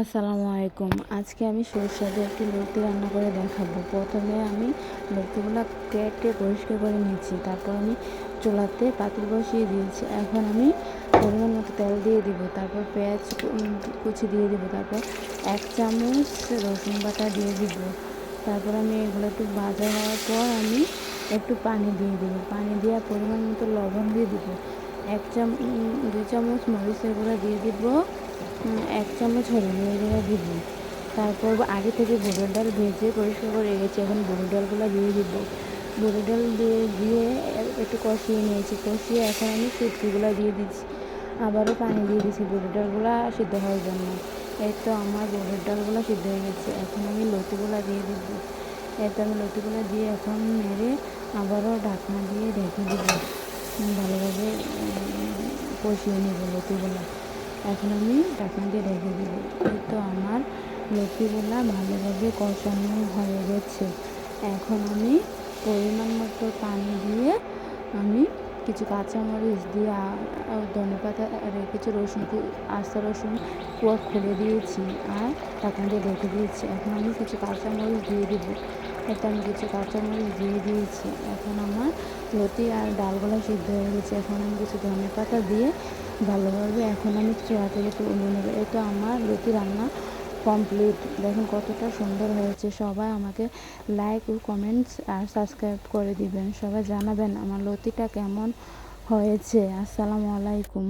আসসালামু আলাইকুম। আজকে আমি সরষে দিয়ে একটি লতি রান্না করে দেখাবো। প্রথমে আমি লতিগুলো কেটে পরিষ্কার করে নিয়েছি। তারপর আমি চুলাতে পাতিল বসিয়ে দিয়েছি। এখন আমি পরিমাণ মতো তেল দিয়ে দিব। তারপর পেঁয়াজ কুচি দিয়ে দিব। তারপর 1 চামচ রসুন বাটা দিয়ে দিব। তারপর আমি এগুলো একটু ভাজা হওয়ার পর আমি একটু পানি দিয়ে দিব। পানি দিয়ে পরিমাণ মতো লবণ দিয়ে দিব। 2 চামচ মরিচের গুঁড়া দিয়ে দিব। 1 চামচ হলুদের গুঁড়া দিব। তারপর আগে থেকে বুটের ডাল ভেজে পরিষ্কার করে রেখেছি। এখন বুটের ডালগুলো দিয়ে দিব। বুটের ডাল দিয়ে একটু কষিয়ে নিয়েছি। কষিয়ে এখন আমি শুটকিগুলো দিয়ে দিচ্ছি। আবারও পানি দিয়ে দিচ্ছি বুটের ডালগুলো সিদ্ধ হওয়ার জন্য। এই তো আমার বুটের ডালগুলো সিদ্ধ হয়ে গেছে। এখন আমি লতিগুলো দিয়ে দিব। এই তো আমি লতিগুলো দিয়ে এখন নেড়ে আবারও ঢাকনা দিয়ে ঢেকে দিব। ভালোভাবে কষিয়ে নেব লতিগুলো। এখন আমি ঢাকনা দিয়ে ঢেকে দিব। এই তো আমার লতিগুলা ভালোভাবে কষানো হয়ে গেছে। এখন আমি পরিমাণ মতো পানি দিয়ে আমি কিছু কাঁচামরিচ দিয়ে ধনেপাতা আর কিছু রসুন আস্ত রসুন খুলে দিয়েছি আর ঢাকনা দিয়ে ঢেকে দিয়েছি। এখন আমি কিছু কাঁচামরিচ দিয়ে দিব। এতে আমি কিছু কাঁচামরিচ দিয়ে দিয়েছি। এখন আমার লতি আর ডালগুলো সিদ্ধ হয়ে গেছে। এখন আমি কিছু ধনেপাতা দিয়ে ভালোভাবে এখন আমি চুলা থেকে তুলে নেব। এই তো আমার লতি রান্না কমপ্লিট। দেখুন কতটা সুন্দর হয়েছে। সবাই আমাকে লাইক ও কমেন্টস আর সাবস্ক্রাইব করে দিবেন। সবাই জানাবেন আমার লতিটা কেমন হয়েছে। আসসালামু আলাইকুম।